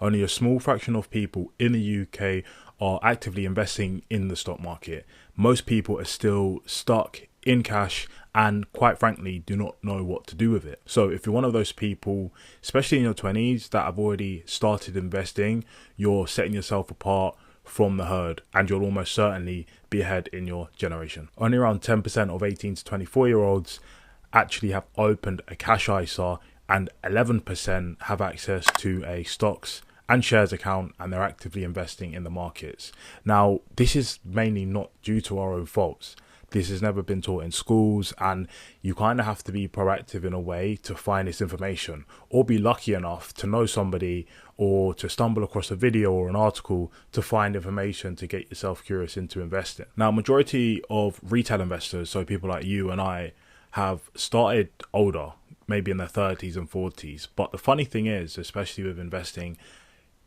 Only a small fraction of people in the UK are actively investing in the stock market. Most people are still stuck in cash and, quite frankly, do not know what to do with it. So if you're one of those people, especially in your 20s, that have already started investing, you're setting yourself apart from the herd, and you'll almost certainly be ahead in your generation. Only around 10% of 18 to 24-year-olds actually have opened a cash ISA, and 11% have access to a stocks and shares account, and they're actively investing in the markets. Now, this is mainly not due to our own faults. This has never been taught in schools, and you kind of have to be proactive in a way to find this information, or be lucky enough to know somebody or to stumble across a video or an article to find information to get yourself curious into investing. Now, majority of retail investors, so people like you and I, have started older, maybe in their 30s and 40s. But the funny thing is, especially with investing,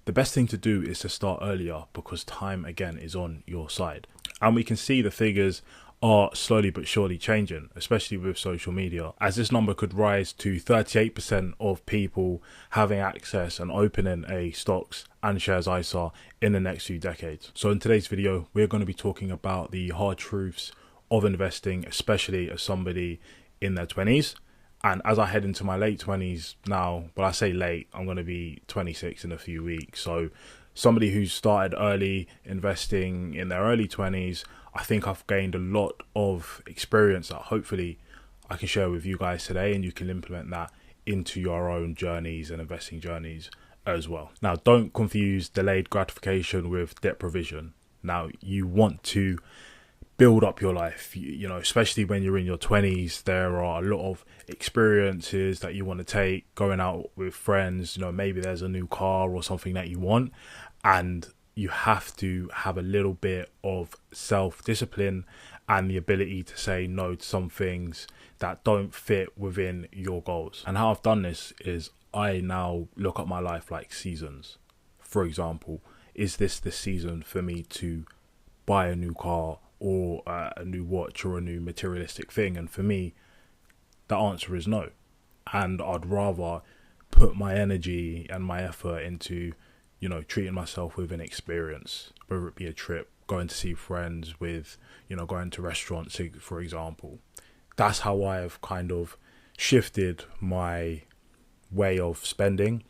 the best thing to do is to start earlier, because time, again, is on your side. And we can see the figures are slowly but surely changing, especially with social media, as this number could rise to 38% of people having access and opening a stocks and shares ISA in the next few decades. So in today's video, we're going to be talking about the hard truths of investing, especially as somebody in their 20s. And as I head into my late 20s now, but I say late, I'm going to be 26 in a few weeks. So somebody who started early investing in their early 20s, I think I've gained a lot of experience that hopefully I can share with you guys today, and you can implement that into your own journeys and investing journeys as well. Now, don't confuse delayed gratification with debt provision. Now, you want to build up your life, you know, especially when you're in your 20s. There are a lot of experiences that you want to take, going out with friends, you know, maybe there's a new car or something that you want, and you have to have a little bit of self-discipline and the ability to say no to some things that don't fit within your goals. And how I've done this is I now look at my life like seasons. For example, is this the season for me to buy a new car or a new watch or a new materialistic thing? And for me, the answer is no. And I'd rather put my energy and my effort into, you know, treating myself with an experience, whether it be a trip, going to see friends, with, you know, going to restaurants, for example. That's how I have kind of shifted my way of spending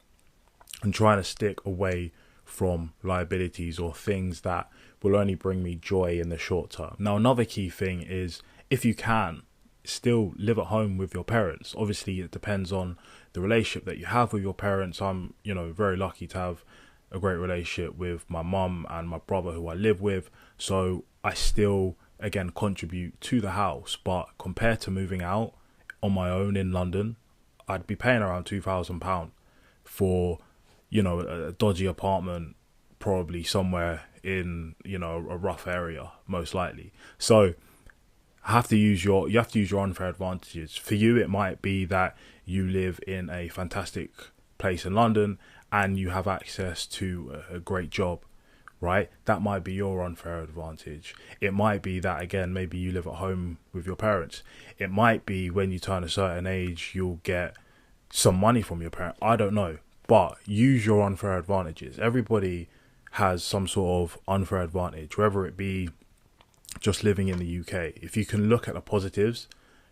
and trying to stick away from liabilities or things that will only bring me joy in the short term. Now, another key thing is, if you can, still live at home with your parents. Obviously, it depends on the relationship that you have with your parents. I'm, you know, very lucky to have a great relationship with my mum and my brother who I live with. So I still, again, contribute to the house. But compared to moving out on my own in London, I'd be paying around £2,000 for, you know, a dodgy apartment, probably somewhere in, you know, a rough area, most likely. So you have to use your unfair advantages. For you, it might be that you live in a fantastic place in London and you have access to a great job, right? That might be your unfair advantage. It might be that, again, maybe you live at home with your parents. It might be when you turn a certain age, you'll get some money from your parent. I don't know. But use your unfair advantages. Everybody has some sort of unfair advantage, whether it be just living in the UK. If you can look at the positives,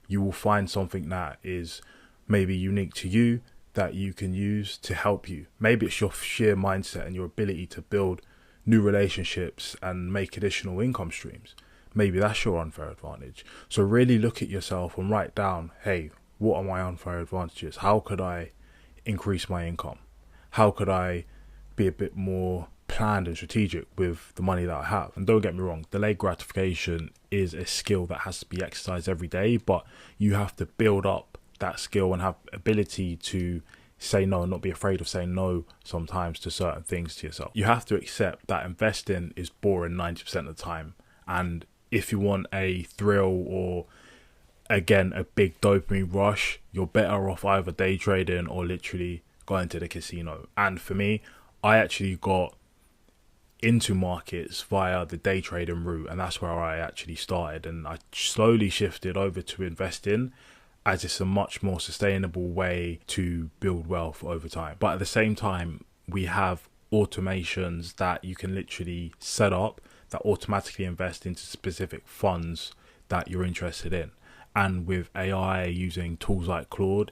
you will find something that is maybe unique to you that you can use to help you. Maybe it's your sheer mindset and your ability to build new relationships and make additional income streams. Maybe that's your unfair advantage. So really look at yourself and write down, hey, what are my unfair advantages? How could I increase my income? How could I be a bit more planned and strategic with the money that I have? And don't get me wrong, delayed gratification is a skill that has to be exercised every day, but you have to build up that skill and have ability to say no and not be afraid of saying no sometimes to certain things to yourself. You have to accept that investing is boring 90% of the time, and if you want a thrill or, again, a big dopamine rush, you're better off either day trading or literally going to the casino. And for me, I actually got into markets via the day trading route, and that's where I actually started, and I slowly shifted over to investing, as it's a much more sustainable way to build wealth over time. But at the same time, we have automations that you can literally set up that automatically invest into specific funds that you're interested in. And with AI using tools like Claude,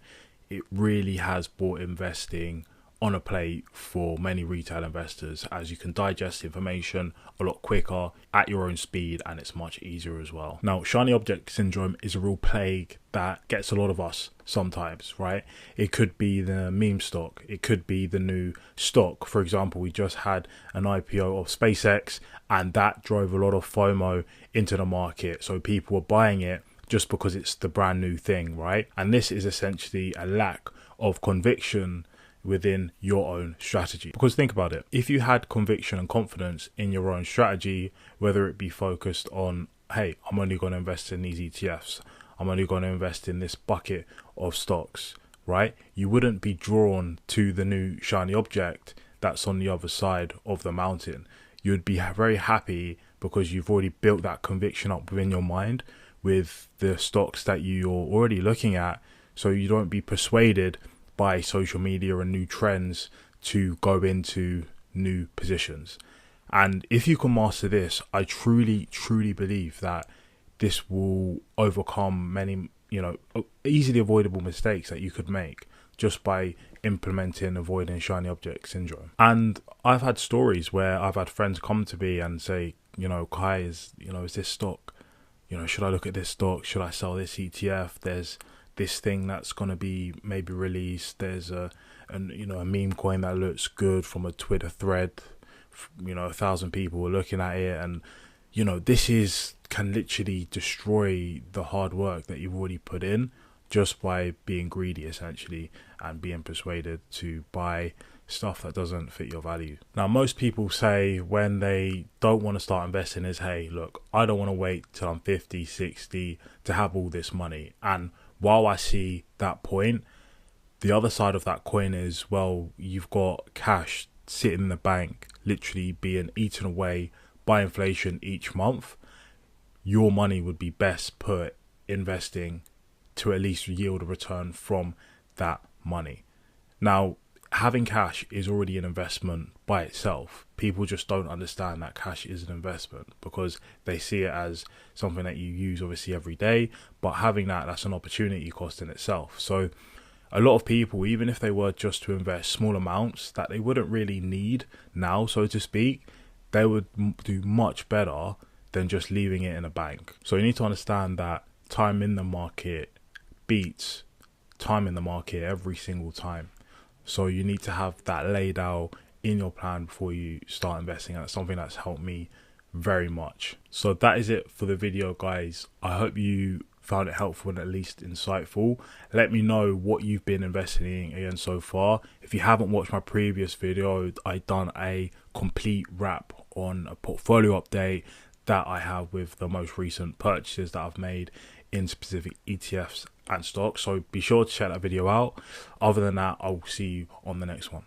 it really has brought investing on a plate for many retail investors, as you can digest information a lot quicker at your own speed, and it's much easier as well. Now, shiny object syndrome is a real plague that gets a lot of us sometimes, right? It could be the meme stock, it could be the new stock. For example, we just had an IPO of SpaceX, and that drove a lot of FOMO into the market. So people were buying it just because it's the brand new thing, right? And this is essentially a lack of conviction within your own strategy. Because think about it, if you had conviction and confidence in your own strategy, whether it be focused on, hey, I'm only going to invest in these ETFs, I'm only going to invest in this bucket of stocks, right? You wouldn't be drawn to the new shiny object that's on the other side of the mountain. You'd be very happy because you've already built that conviction up within your mind with the stocks that you're already looking at, so you don't be persuaded by social media and new trends to go into new positions. And if you can master this, I truly believe that this will overcome many, easily avoidable mistakes that you could make just by implementing avoiding shiny object syndrome. And I've had stories where I've had friends come to me and say, Kai, is this stock, should I look at this stock? Should I sell this ETF? There's this thing that's going to be maybe released. There's a meme coin that looks good from a Twitter thread. 1,000 people were looking at it, and this can literally destroy the hard work that you've already put in just by being greedy, essentially, and being persuaded to buy stuff that doesn't fit your value. Now, most people say when they don't want to start investing is, hey, look, I don't want to wait till I'm 50, 60 to have all this money. And while I see that point, the other side of that coin is, well, you've got cash sitting in the bank, literally being eaten away by inflation each month. Your money would be best put investing to at least yield a return from that money. Now, having cash is already an investment by itself. People just don't understand that cash is an investment because they see it as something that you use obviously every day, but having that's an opportunity cost in itself. So a lot of people, even if they were just to invest small amounts that they wouldn't really need now, so to speak, they would do much better than just leaving it in a bank. So you need to understand that time in the market beats time in the market every single time. So you need to have that laid out in your plan before you start investing. And that's something that's helped me very much. So that is it for the video, guys. I hope you found it helpful and at least insightful. Let me know what you've been investing in so far. If you haven't watched my previous video, I've done a complete wrap on a portfolio update that I have with the most recent purchases that I've made in specific ETFs and stocks. So be sure to check that video out. Other than that, I'll see you on the next one.